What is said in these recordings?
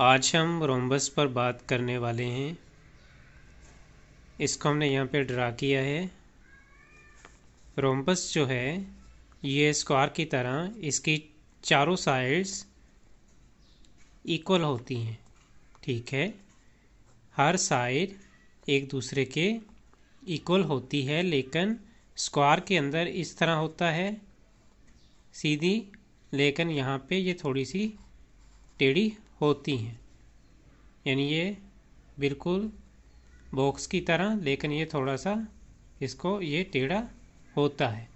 आज हम रोम्बस पर बात करने वाले हैं। इसको हमने यहाँ पे ड्रा किया है। रोम्बस जो है ये स्क्वायर की तरह इसकी चारों साइड्स इक्वल होती हैं, ठीक है। हर साइड एक दूसरे के इक्वल होती है, लेकिन स्क्वायर के अंदर इस तरह होता है सीधी, लेकिन यहाँ पे ये थोड़ी सी टेढ़ी होती हैं, यानी ये बिल्कुल बॉक्स की तरह, लेकिन ये थोड़ा सा इसको ये टेढ़ा होता है।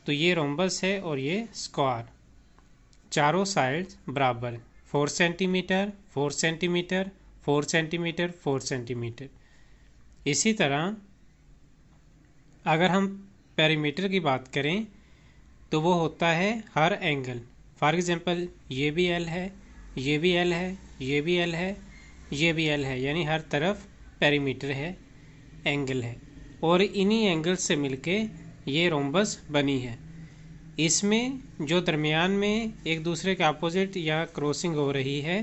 तो ये रोम्बस है और ये स्क्वायर, चारों साइड्स बराबर 4 सेंटीमीटर 4 सेंटीमीटर 4 सेंटीमीटर 4 सेंटीमीटर। इसी तरह अगर हम पेरीमीटर की बात करें तो वो होता है हर एंगल। फॉर एग्जांपल ये भी एल है, ये भी एल है, ये भी एल है, ये भी एल है, यानी हर तरफ पेरीमीटर है, एंगल है, और इन्हीं एंगल से मिलके ये रोम्बस बनी है। इसमें जो दरमियान में एक दूसरे के अपोजिट या क्रॉसिंग हो रही है,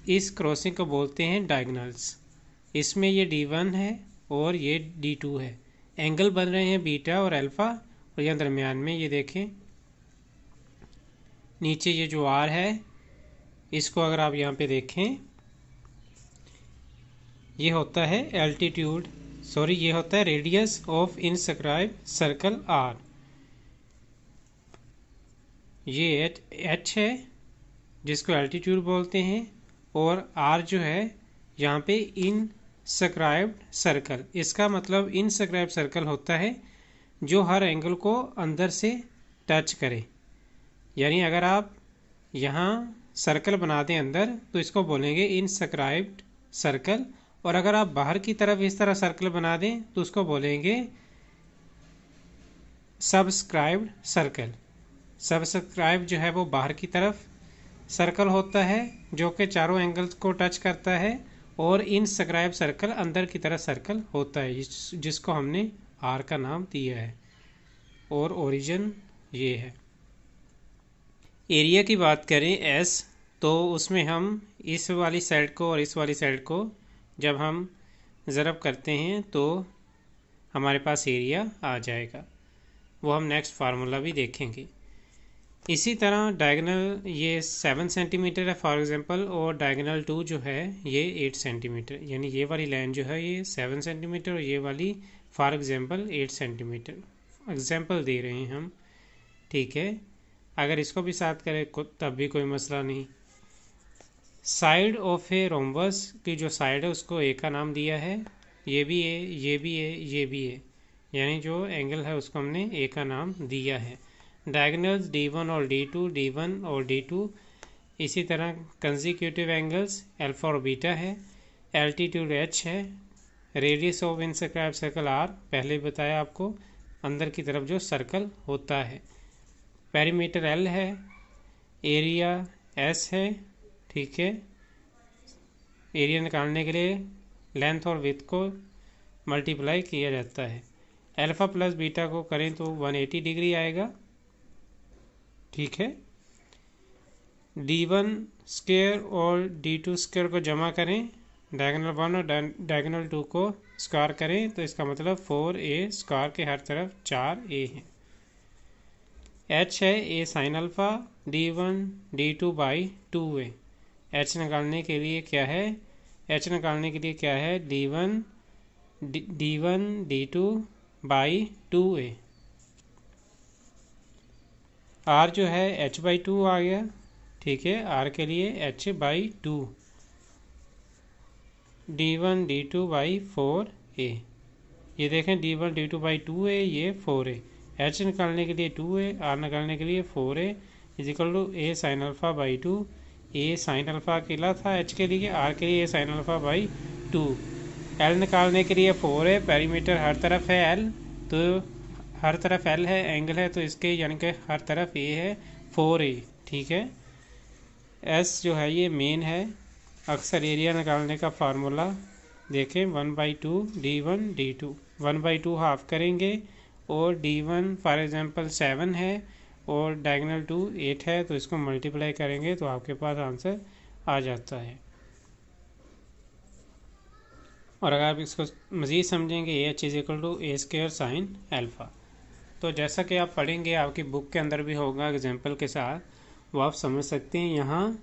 इस क्रॉसिंग को बोलते हैं डायगोनल्स। इसमें ये D1 है और ये D2 है। एंगल बन रहे हैं बीटा और अल्फा, और यहाँ दरमियान में ये देखें नीचे ये जो R है, इसको अगर आप यहाँ पे देखें ये होता है एल्टीट्यूड, सॉरी ये होता है radius of inscribe circle R। ये H है जिसको एल्टीट्यूड बोलते हैं, और R जो है यहाँ पे इनस्क्राइब्ड सर्कल। इसका मतलब इनस्क्राइब्ड सर्कल होता है जो हर एंगल को अंदर से टच करे, यानी अगर आप यहाँ सर्कल बना दें अंदर तो इसको बोलेंगे इनस्क्राइब्ड सर्कल, और अगर आप बाहर की तरफ इस तरह सर्कल बना दें तो उसको बोलेंगे सबस्क्राइब्ड सर्कल। सबस्क्राइब जो है वो बाहर की तरफ सर्कल होता है जो कि चारों एंगल्स को टच करता है, और इनस्क्राइब सर्कल अंदर की तरफ सर्कल होता है जिसको हमने आर का नाम दिया है, और ओरिजिन ये है। एरिया की बात करें एस, तो उसमें हम इस वाली साइड को और इस वाली साइड को जब हम ज़रब करते हैं तो हमारे पास एरिया आ जाएगा, वो हम नेक्स्ट फार्मूला भी देखेंगे। इसी तरह डायगोनल ये 7 सेंटीमीटर है फॉर एग्जांपल, और डायगोनल 2 जो है ये 8 सेंटीमीटर, यानी ये वाली लाइन जो है ये 7 सेंटीमीटर और ये वाली फॉर एग्जांपल 8 सेंटीमीटर। एग्जांपल दे रहे हैं हम, ठीक है। अगर इसको भी साथ करें तब भी कोई मसला नहीं। साइड ऑफ ए रोम्बस की जो साइड है उसको ए का नाम दिया है, ये भी ए, ये भी ए, ये भी ए, यानी जो एंगल है उसको हमने ए का नाम दिया है। डायगोनल्स D1 और D2, D1 और D2। इसी तरह कंसेक्यूटिव एंगल्स अल्फा और बीटा है। एल्टीट्यूड H है। Radius of inscribe circle R, पहले बताया आपको, अंदर की तरफ जो सर्कल होता है। पेरीमीटर L है। एरिया S है, ठीक है। एरिया निकालने के लिए लेंथ और विड्थ को मल्टीप्लाई किया जाता है। अल्फा प्लस बीटा को करें तो 180 डिग्री आएगा, ठीक है। D1 स्क्वायर और D2 स्क्वायर को जमा करें, डायगोनल 1 और डायगोनल 2 को स्क्वायर करें तो इसका मतलब 4A स्क्वायर के हर तरफ 4A है। H है A sine alpha, D1 D2 by 2A। H निकालने के लिए क्या है, H निकालने के लिए क्या है, D1 D2 by 2A। R जो है H/2 आ गया, ठीक है। R के लिए H/2, D1 D2 by 4A। ये देखें D1 D2 बाई 2A, ये 4A। H निकालने के लिए 2A, R निकालने के लिए 4A is equal to A sine alpha by 2। A sine alpha अकेला था H के लिए, R के लिए A sine alpha by 2। L निकालने के लिए 4A, पेरीमीटर हर तरफ है L, तो हर तरफ L है, एंगल है, तो इसके यानी कि हर तरफ A है 4A, ठीक है। S जो है ये मेन है। अक्सर एरिया निकालने का फार्मूला देखें 1/2 D1 D2, 1/2 हाफ करेंगे, और D1 फॉर एग्जांपल 7 है और डायगोनल 2 8 है, तो इसको मल्टीप्लाई करेंगे तो आपके पास आंसर आ जाता है। और अगर आप इसको मज़ीद समझेंगे H is equal to a square sine alpha, तो जैसा कि आप पढ़ेंगे आपकी बुक के अंदर भी होगा एग्जाम्पल के साथ, वो आप समझ सकते हैं। यहाँ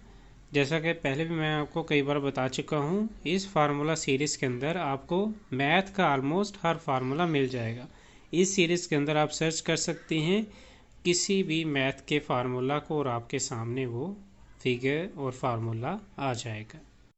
जैसा कि पहले भी मैं आपको कई बार बता चुका हूँ, इस फार्मूला सीरीज़ के अंदर आपको मैथ का ऑलमोस्ट हर फार्मूला मिल जाएगा। इस सीरीज़ के अंदर आप सर्च कर सकते हैं किसी भी मैथ के फार्मूला को और आपके सामने वो फिगर और फार्मूला आ जाएगा।